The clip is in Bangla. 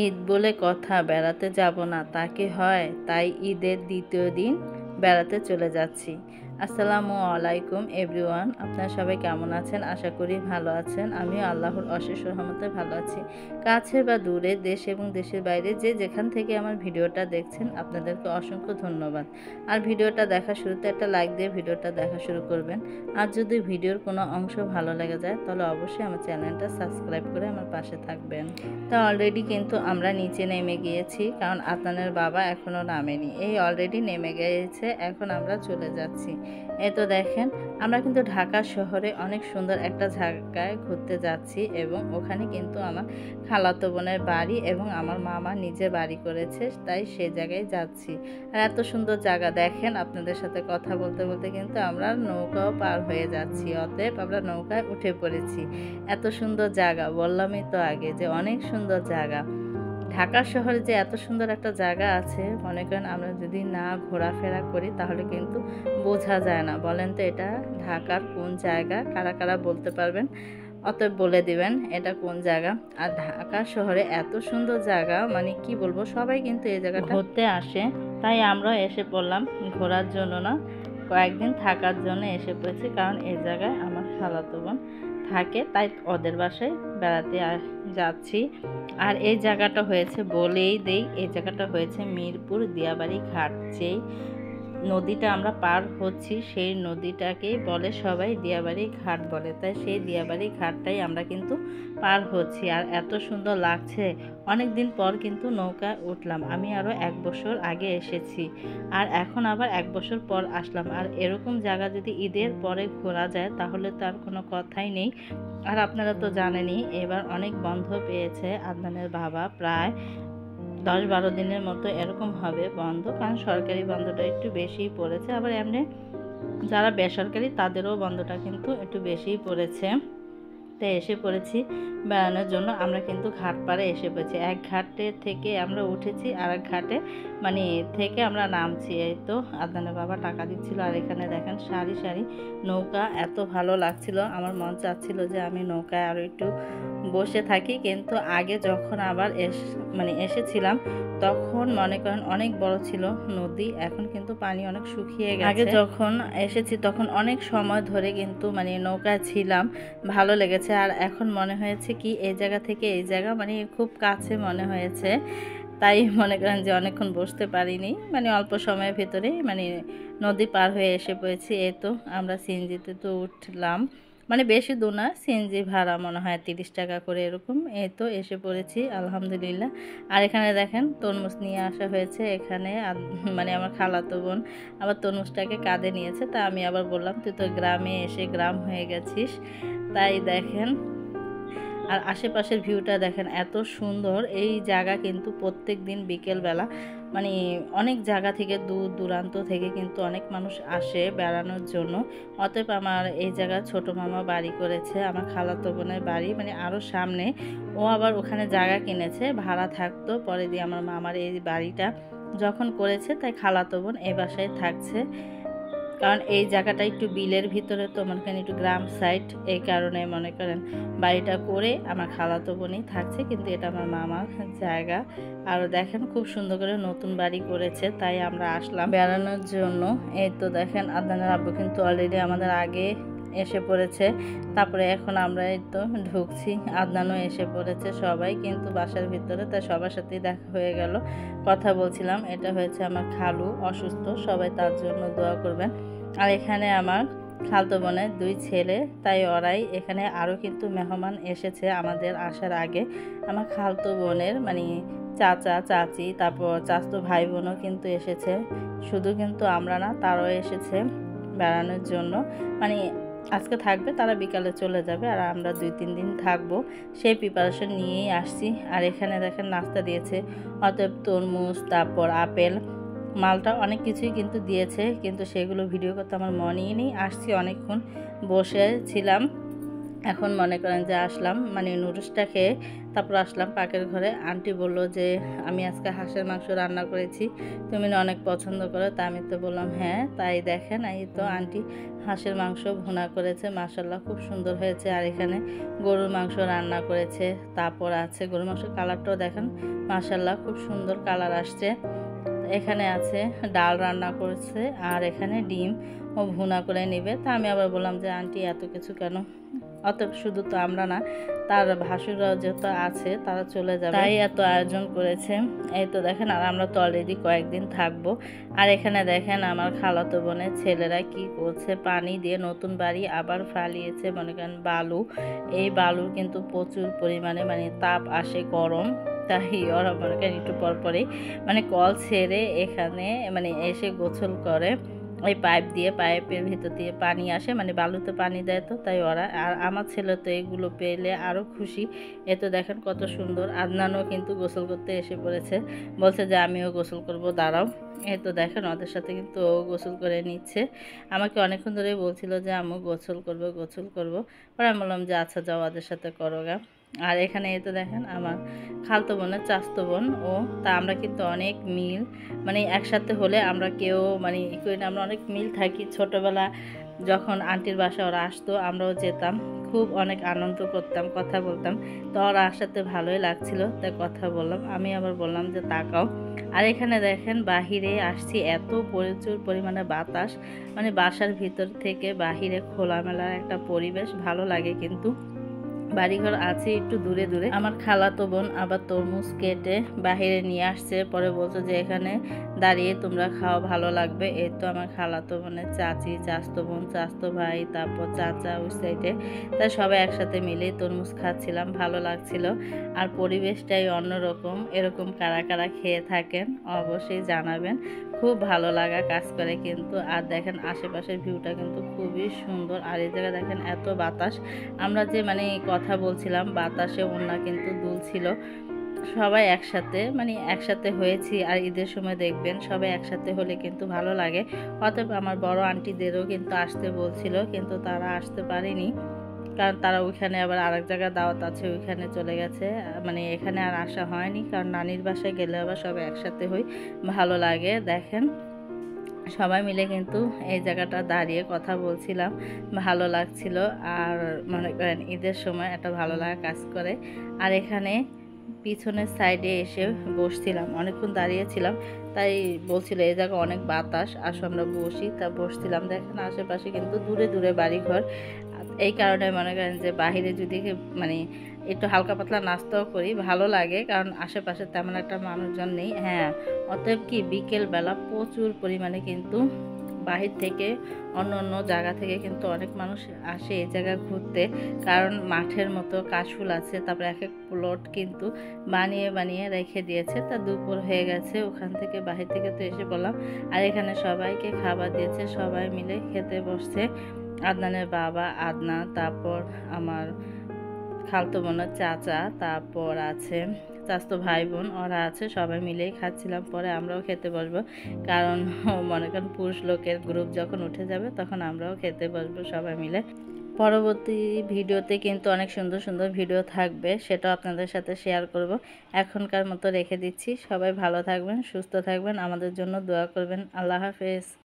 ঈদ বলে কথা, বেড়াতে যাব না তা কি হয়? তাই ঈদের দ্বিতীয় দিন বেড়াতে চলে যাচ্ছি। আসসালামু আলাইকুম এভরিওয়ান, আপনারা সবাই কেমন আছেন? আশা করি ভালো আছেন। আমিও আল্লাহর অশেষ রহমতে ভালো আছি। কাছে বা দূরে, দেশ এবং দেশের বাইরে যে যেখান থেকে আমার ভিডিওটা দেখছেন, আপনাদেরকে অসংখ্য ধন্যবাদ। আর ভিডিওটা দেখার শুরুতে একটা লাইক দিয়ে ভিডিওটা দেখা শুরু করবেন। আর যদি ভিডিওর কোনো অংশ ভালো লেগে যায় তাহলে অবশ্যই আমার চ্যানেলটা সাবস্ক্রাইব করে আমার পাশে থাকবেন। তো অলরেডি কিন্তু আমরা নিচে নেমে গিয়েছি, কারণ আদনানের বাবা এখনও নামেনি। এই অলরেডি নেমে গিয়েছে, এখন আমরা চলে যাচ্ছি। এই তো দেখেন, আমরা কিন্তু ঢাকা শহরে অনেক সুন্দর একটা জায়গায় ঘুরতে যাচ্ছি, এবং ওখানে কিন্তু আমার খালাতো বোনের বাড়ি এবং আমার মামা নিজে বাড়ি করেছে, তাই সে জায়গায় যাচ্ছি। আর এত সুন্দর জায়গা দেখেন, আপনাদের সাথে কথা বলতে বলতে কিন্তু আমরা নৌকাও পার হয়ে যাচ্ছি, অতএব আমরা নৌকায় উঠে পড়েছি। এত সুন্দর জায়গা, বললামই তো আগে যে অনেক সুন্দর জায়গা। ঢাকা শহরে যে এত সুন্দর একটা জায়গা আছে, মনে করেন আমরা যদি না ঘোরাফেরা করি তাহলে কিন্তু বোঝা যায় না। বলেন তো এটা ঢাকার কোন জায়গা? কারা কারা বলতে পারবেন? অতএব বলে দিবেন এটা কোন জায়গা। আর ঢাকা শহরে এত সুন্দর জায়গা, মানে কি বলবো, সবাই কিন্তু এই জায়গাটা ঘুরতে আসে, তাই আমরা এসে পড়লাম ঘোরার জন্য না, কয়েকদিন থাকার জন্য এসে পড়েছি। কারণ এই জায়গায় আমার খালাতো বোন থাকে, তাই ওদের বাসায় বেড়াতে যাচ্ছি। আর এই জায়গাটা হয়েছে, বলেই দেই, এই জায়গাটা হয়েছে মিরপুর দিয়াবাড়ি ঘাট। যেই নদীটা আমরা পার হচ্ছি সেই নদীটাকেই বলে সবাই দিয়াবাড়ি ঘাট বলে, তাই সেই দিয়াবাড়ি ঘাটটাই আমরা কিন্তু পার হচ্ছি। আর এত সুন্দর লাগছে, অনেক দিন পর কিন্তু নৌকায় উঠলাম। আমি আরও 1 বছর আগে এসেছি, আর এখন আবার 1 বছর পর আসলাম। আর এরকম জায়গা যদি ঈদের পরে ঘোরা যায় তাহলে তো আর কোনো কথাই নেই। আর আপনারা তো জানেনই, এবার অনেক বন্ধ পেয়েছে আদনানের বাবা, প্রায় 10-12 দিনের মতো এরকম হবে বন্ধ, কারণ সরকারি বন্ধটা একটু বেশিই পড়েছে। আবার এমনি যারা বেসরকারি তাদেরও বন্ধটা কিন্তু একটু বেশিই পড়েছে। তাই এসে পড়েছি বেড়ানোর জন্য। আমরা কিন্তু ঘাট পাড়ে এসে পড়েছি, এক ঘাটে থেকে আমরা উঠেছি আর এক ঘাটে মানে থেকে আমরা নামছি। এই তো আদনানের বাবা টাকা দিচ্ছিল। আর এখানে দেখেন সারি সারি নৌকা, এত ভালো লাগছিল, আমার মন চাচ্ছিল যে আমি নৌকায় আরও একটু বসে থাকি। কিন্তু আগে যখন আবার এসেছিলাম তখন মনে করেন অনেক বড় ছিল নদী, এখন কিন্তু পানি অনেক শুকিয়ে গেছে। আগে যখন এসেছি তখন অনেক সময় ধরে কিন্তু নৌকায় ছিলাম, ভালো লেগেছে। আর এখন মনে হয়েছে কি এই জায়গা থেকে এই জায়গা খুব কাছে মনে হয়েছে, তাই মনে করেন যে অনেকক্ষণ বসতে পারিনি, অল্প সময়ের ভেতরে নদী পার হয়ে এসে পড়েছি। এই তো আমরা সিএনজিতে তো উঠলাম, বেশি দূর না, সিএনজি ভাড়া মনে হয় 30 টাকা করে এরকম। এই তো এসে পড়েছি আলহামদুলিল্লাহ। আর এখানে দেখেন তরমুজ নিয়ে আসা হয়েছে এখানে, আমার খালাতো বোন আবার তরমুজটাকে কাঁধে নিয়েছে। তা আমি আবার বললাম তুই তো গ্রামে এসে গ্রাম হয়ে গেছিস, তাই দেখেন। আর আশেপাশের ভিউটা দেখেন এত সুন্দর। এই জায়গা কিন্তু প্রত্যেক দিন বিকেলবেলা অনেক জায়গা থেকে, দূর দূরান্ত থেকে কিন্তু অনেক মানুষ আসে বেড়ানোর জন্য। অতএব আমার এই জায়গা ছোট মামা বাড়ি করেছে, আমার খালাতো বোনের বাড়ি আরও সামনে। ও আবার ওখানে জায়গা কিনেছে, ভাড়া থাকতো, পরে দিয়ে আমার মামার এই বাড়িটা যখন করেছে তাই খালাতো বোন এই বাসায় থাকছে। কারণ এই জায়গাটা একটু বিলের ভিতরে, তো মনে করেন একটু গ্রাম সাইড, এই কারণে মনে করেন বাড়িটা করে আমার খালাতো বোনই থাকছে, কিন্তু এটা আমার মামার জায়গা। আর দেখেন খুব সুন্দর করে নতুন বাড়ি করেছে, তাই আমরা আসলাম বেড়ানোর জন্য। এই তো দেখেন আদনানের আব্বু কিন্তু অলরেডি আমাদের আগে এসে পড়েছে, তারপরে এখন আমরা এই তো ঢুকছি, আদনানও এসে পড়েছে, সবাই কিন্তু বাসার ভিতরে। তাই সবার সাথেই দেখা হয়ে গেল, কথা বলছিলাম। এটা হয়েছে আমার খালু, অসুস্থ, সবাই তার জন্য দোয়া করবেন। আর এখানে আমার খালতো বোনের 2 ছেলে, তাই ওরাই এখানে। আরও কিন্তু মেহমান এসেছে আমাদের আসার আগে, আমার খালতো বোনের চাচা চাচি, তারপর চাচাতো ভাই বোনও কিন্তু এসেছে। শুধু কিন্তু আমরা না, তারাও এসেছে বেড়ানোর জন্য। আজকে থাকবে, তারা বিকালে চলে যাবে, আর আমরা 2-3 দিন থাকবো, সেই প্রিপারেশন নিয়েই আসছি। আর এখানে দেখেন নাস্তা দিয়েছে, অতএব তরমুজ, তারপর আপেল, মালটা অনেক কিছুই কিন্তু দিয়েছে, কিন্তু সেগুলো ভিডিও করতে আমার মনেই নেই। আসছি অনেকক্ষণ বসে ছিলাম, এখন মনে করেন যে আসলাম মানে নুডলসটা খেয়ে তারপর আসলাম পাকের ঘরে। আন্টি বলল যে আমি আজকে হাঁসের মাংস রান্না করেছি, তুমি না অনেক পছন্দ করো। তা আমি তো বললাম হ্যাঁ। তাই দেখেন এই তো আন্টি হাঁসের মাংস ভুনা করেছে, মাশাল্লাহ খুব সুন্দর হয়েছে। আর এখানে গরুর মাংস রান্না করেছে, তারপর আছে গরুর মাংসের কালারটাও দেখেন মাশাল্লাহ খুব সুন্দর কালার আসছে। এখানে আছে ডাল রান্না করেছে, আর এখানে ডিম ও ভুনা করে নেবে। তা আমি আবার বললাম যে আন্টি এত কিছু কেন? অত শুধু তো আমরা না, তার ভাসুররা যত আছে তারা চলে যাবে, তাই এত আয়োজন করেছে। এই তো দেখেন, আর আমরা তো অলরেডি কয়েকদিন থাকবো। আর এখানে দেখেন আমার খালাতো বোনের ছেলেরা কি করছে, পানি দিয়ে নতুন বাড়ি আবার ফালিয়েছে। মনে করেন বালু, এই বালুর কিন্তু প্রচুর পরিমাণে মানে তাপ আসে, গরম। তাই ওরা মনে করেন একটু পরপরই মানে কল ছেড়ে এখানে মানে এসে গোসল করে। ওই পাইপ দিয়ে, পাইপের ভিতর দিয়ে পানি আসে, মানে বালুতে পানি দেয়। তো তাই ওরা, আর আমার ছেলে তো এগুলো পেলে আরও খুশি। এ তো দেখেন কত সুন্দর। আদনানও কিন্তু গোসল করতে এসে পড়েছে, বলছে যে আমিও গোসল করব, দাঁড়াও। এই তো দেখেন ওদের সাথে কিন্তু ও গোসল করে নিচ্ছে। আমাকে অনেকক্ষণ ধরে বলছিল যে আম্মু গোসল করবো গোসল করবো, পরে আমি বললাম যে আচ্ছা যাও ওদের সাথে করো গা। আর এখানে এই তো দেখেন আমার খালতো বোনের চাচতো বোন ও, তা আমরা কিন্তু অনেক মিল, মানে একসাথে হলে আমরা কেউ মানে ই করি না, আমরা অনেক মিল থাকি। ছোটোবেলা যখন আন্টির বাসা ওরা আসতো আমরাও যেতাম, খুব অনেক আনন্দ করতাম, কথা বলতাম। তো ওরা আসাতে ভালোই লাগছিল, তাই কথা বললাম। আমি আবার বললাম যে তাকাও। আর এখানে দেখেন বাহিরে আসছি, এত প্রচুর পরিমাণে বাতাস, মানে বাসার ভিতর থেকে বাহিরে খোলামেলা একটা পরিবেশ, ভালো লাগে। কিন্তু বাড়িঘর আছে একটু দূরে দূরে। আমার খালাতো বোন আবার তরমুজ কেটে বাহিরে নিয়ে আসছে, পরে বলছো যে এখানে দাঁড়িয়ে তোমরা খাও, ভালো লাগবে। এই তো আমার খালাতো বোনের চাচি, চাচতো বোন, চাচতো ভাই, তারপর চাচা ওই সাইডে, তাই সবাই একসাথে মিলে তরমুজ খাচ্ছিলাম, ভালো লাগছিল। আর পরিবেশটাই অন্যরকম। এরকম কারা কারা খেয়ে থাকেন অবশ্যই জানাবেন, খুব ভালো লাগা কাজ করে কিন্তু। আর দেখেন আশেপাশের ভিউটা কিন্তু খুবই সুন্দর। আর এই জায়গায় দেখেন এত বাতাস, আমরা যে মানে কথা বলছিলাম বাতাসে ওনা কিন্তু দুলছিল। সবাই একসাথে মানে একসাথে হয়েছি। আর ঈদের সময় দেখবেন সবাই একসাথে হলে কিন্তু ভালো লাগে। অতএব আমার বড় আন্টিদেরও কিন্তু আসতে বলছিল, কিন্তু তারা আসতে পারেনি, কারণ তারা ওইখানে আবার আরেক জায়গায় দাওয়াত আছে, ওইখানে চলে গেছে। মানে এখানে আর আসা হয়নি, কারণ নানির বাসায় গেলে আবার সবাই একসাথে হই, ভালো লাগে। দেখেন সবাই মিলে কিন্তু এই জায়গাটা দাঁড়িয়ে কথা বলছিলাম, ভালো লাগছিল। আর মনে করেন ঈদের সময় একটা ভালো লাগা কাজ করে। আর এখানে পিছনের সাইডে এসে বসছিলাম, অনেকক্ষণ দাঁড়িয়েছিলাম, তাই বলছিল এই জায়গায় অনেক বাতাস, আসো আমরা বসি। তা বসছিলাম। দেখেন আশেপাশে কিন্তু দূরে দূরে বাড়িঘর, এই কারণে মনে করেন যে বাহিরে যদি মানে একটু হালকা পাতলা নাস্তাও করি ভালো লাগে, কারণ আশেপাশে তেমন একটা মানুষজন নেই। হ্যাঁ, অতএব কি বিকেলবেলা প্রচুর পরিমাণে কিন্তু বাহির থেকে অন্য অন্য জায়গা থেকে কিন্তু অনেক মানুষ আসে এই জায়গায় ঘুরতে, কারণ মাঠের মতো কাশফুল আছে, তারপরে এক এক প্লট কিন্তু বানিয়ে বানিয়ে রেখে দিয়েছে। তা দুপুর হয়ে গেছে, ওখান থেকে বাহির থেকে তো এসে বললাম। আর এখানে সবাইকে খাবার দিয়েছে, সবাই মিলে খেতে বসছে। আদনানের বাবা, আদনান, তারপর আমার খালতো বোনের চাচা, তারপর আছে চাচতো ভাই বোন, ওরা আছে, সবাই মিলেই খাচ্ছিলাম। পরে আমরাও খেতে বসবো, কারণ মনে করেন পুরুষ লোকের গ্রুপ যখন উঠে যাবে তখন আমরাও খেতে বসবো সবাই মিলে। পরবর্তী ভিডিওতে কিন্তু অনেক সুন্দর সুন্দর ভিডিও থাকবে, সেটাও আপনাদের সাথে শেয়ার করব। এখনকার মতো রেখে দিচ্ছি, সবাই ভালো থাকবেন, সুস্থ থাকবেন, আমাদের জন্য দোয়া করবেন। আল্লাহ হাফেজ।